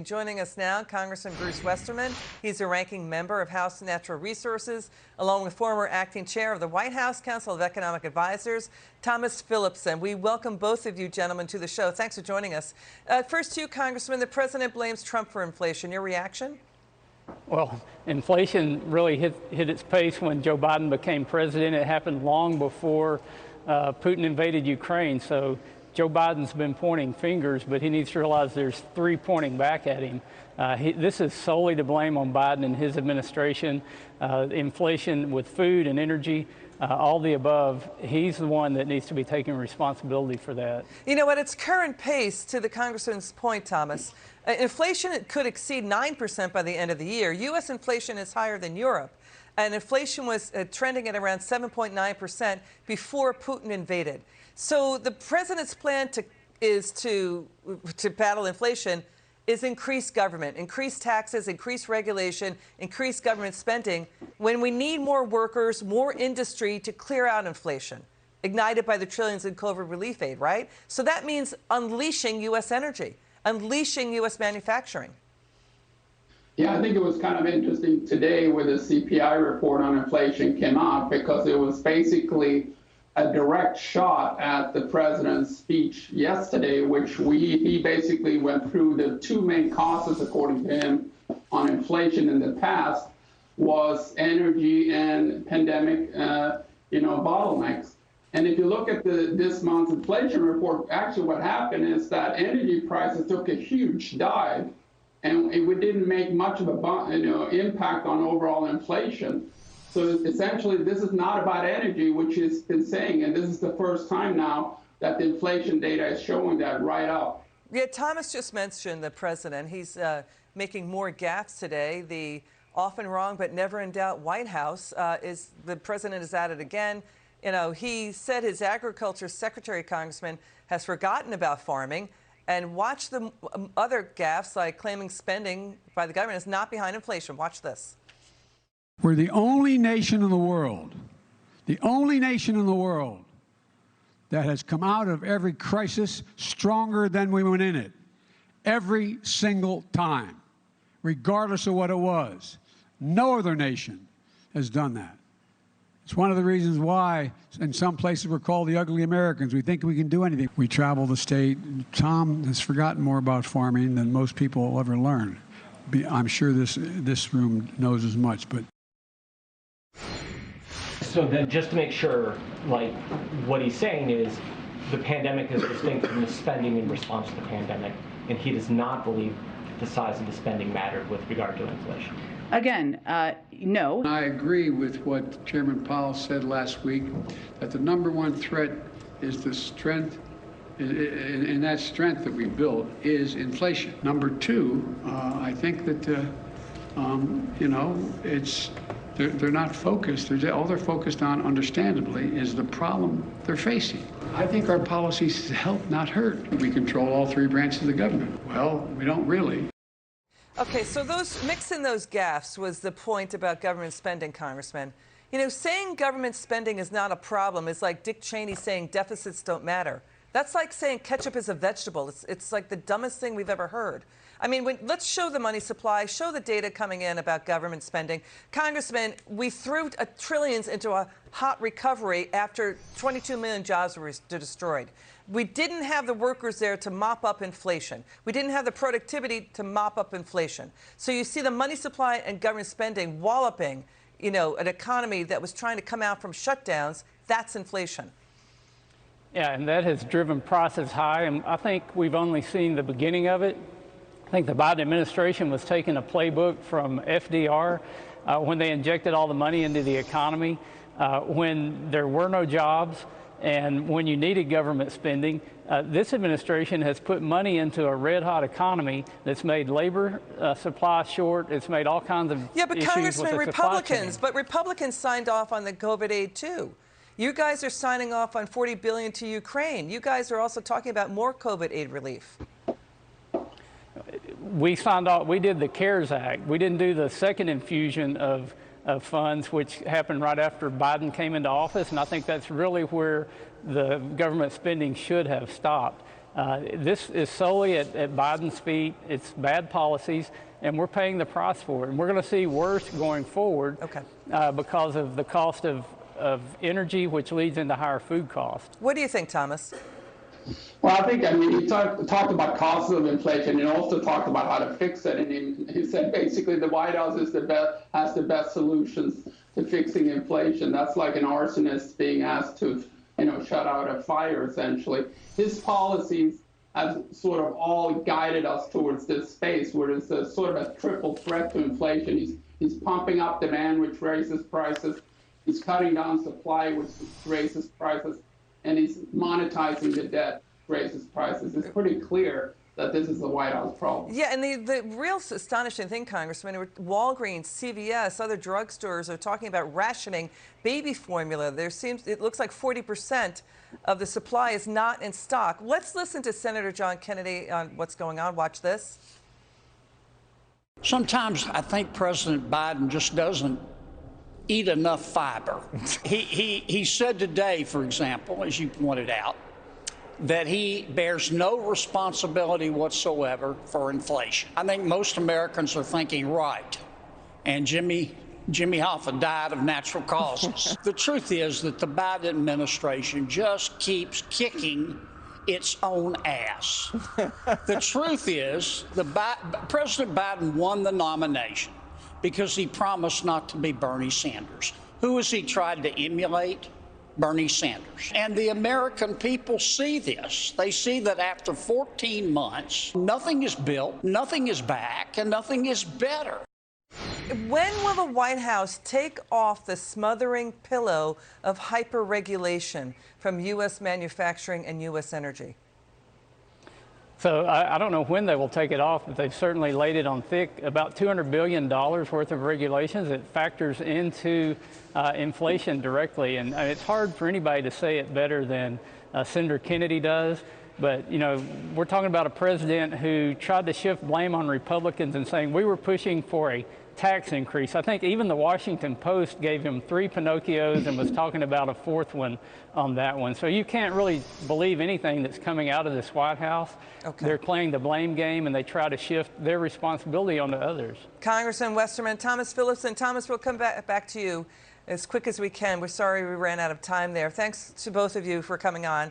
Joining us now, Congressman Bruce Westerman. He's a ranking member of House Natural Resources, along with former acting chair of the White House Council of Economic Advisors, Tomas Philipson. We welcome both of you gentlemen to the show. Thanks for joining us. First to you, Congressman, the president blames Trump for inflation. Your reaction? Well, inflation really hit its pace when Joe Biden became president. It happened long before Putin invaded Ukraine. So Joe Biden's been pointing fingers, but he needs to realize there's three pointing back at him. This is solely to blame on Biden and his administration. Inflation with food and energy, all the above. He's the one that needs to be taking responsibility for that. You know, at its current pace, to the congressman's point, Thomas, inflation could exceed 9% by the end of the year. U.S. inflation is higher than Europe, and inflation was trending at around 7.9% before Putin invaded. So the president's plan to battle inflation is increase government, increase taxes, increase regulation, increase government spending, when we need more workers, more industry to clear out inflation, ignited by the trillions in COVID relief aid, right? So that means unleashing U.S. energy, unleashing U.S. manufacturing. Yeah, I think it was kind of interesting today when the CPI report on inflation came out, because it was basically a direct shot at the president's speech yesterday, which he basically went through the two main causes, according to him, on inflation in the past was energy and pandemic, bottlenecks. And if you look at this month's inflation report, actually what happened is that energy prices took a huge dive, and we didn't make much of a impact on overall inflation. So essentially, this is not about energy, which has been saying, and this is the first time now that the inflation data is showing that right up. Yeah, Thomas just mentioned the president. He's making more gaffes today. The often wrong but never in doubt White House the president is at it again. You know, he said his agriculture secretary, Congressman, has forgotten about farming. And watch the other gaffes, like claiming spending by the government is not behind inflation. Watch this. We're the only nation in the world that has come out of every crisis stronger than we went in it, every single time, regardless of what it was. No other nation has done that. It's one of the reasons why in some places we're called the ugly Americans. We think we can do anything. We travel the state. Tom has forgotten more about farming than most people will ever learn. I'm sure this room knows as much, but. So then just to make sure, like, what he's saying is the pandemic is distinct from the spending in response to the pandemic, and he does not believe the size of the spending mattered with regard to inflation. Again, no. I agree with what Chairman Powell said last week, that the number one threat is the strength, and that strength that we built is inflation. Number two, I think that, they're not focused. All they're focused on, understandably, is the problem they're facing. I think our policies help, not hurt. We control all three branches of the government. Well, we don't really. Okay, so mixing those gaffes was the point about government spending, Congressman. You know, saying government spending is not a problem is like Dick Cheney saying deficits don't matter. That's like saying ketchup is a vegetable. It's like the dumbest thing we've ever heard. I mean, let's show the money supply, show the data coming in about government spending. Congressman, we threw trillions into a hot recovery after 22 million jobs were destroyed. We didn't have the workers there to mop up inflation. We didn't have the productivity to mop up inflation. So you see the money supply and government spending walloping, an economy that was trying to come out from shutdowns. That's inflation. Yeah, and that has driven prices high, and I think we've only seen the beginning of it. I think the Biden administration was taking a playbook from FDR when they injected all the money into the economy, when there were no jobs, and when you needed government spending. This administration has put money into a red-hot economy that's made labor supply short. It's made all kinds of but issues Congressman, with the Republicans signed off on the COVID aid too. You guys are signing off on $40 billion to Ukraine. You guys are also talking about more COVID aid relief. We signed off. We did the CARES Act. We didn't do the second infusion of funds, which happened right after Biden came into office, and I think that's really where the government spending should have stopped. This is solely at Biden's feet. It's bad policies, and we're paying the price for it. And we're going to see worse going forward because of the cost of energy, which leads into higher food costs. What do you think, Thomas? Well, I think, he talked about costs of inflation and also talked about how to fix it. And he said basically the White House has the best solutions to fixing inflation. That's like an arsonist being asked to, shut out a fire, essentially. His policies have sort of all guided us towards this space where it's a sort of a triple threat to inflation. He's pumping up demand, which raises prices. He's cutting down supply, which raises prices. And he's monetizing the debt, raises prices. It's pretty clear that this is the White House problem. Yeah, and the real astonishing thing, Congressman, Walgreens, CVS, other drugstores are talking about rationing baby formula. It looks like 40% of the supply is not in stock. Let's listen to Senator John Kennedy on what's going on. Watch this. Sometimes I think President Biden just doesn't eat enough fiber. He said today, for example, as you pointed out, that he bears no responsibility whatsoever for inflation. I think most Americans are thinking, right, and Jimmy Hoffa died of natural causes. The truth is that the Biden administration just keeps kicking its own ass. The truth is, President Biden won the nomination because he promised not to be Bernie Sanders. Who has he tried to emulate? Bernie Sanders. And the American people see this. They see that after 14 months, nothing is built, nothing is back, and nothing is better. When will the White House take off the smothering pillow of hyper-regulation from U.S. manufacturing and U.S. energy? So I don't know when they will take it off, but they've certainly laid it on thick. About $200 billion worth of regulations. It factors into inflation directly. And it's hard for anybody to say it better than Senator Kennedy does. But, we're talking about a president who tried to shift blame on Republicans and saying we were pushing for a tax increase. I think even the Washington Post gave him 3 Pinocchios and was talking about a 4th one on that one. So you can't really believe anything that's coming out of this White House. They're playing the blame game, and they try to shift their responsibility onto others. Congressman Westerman, Tomas Philipson. Thomas, we'll come back to you as quick as we can. We're sorry we ran out of time there. Thanks to both of you for coming on.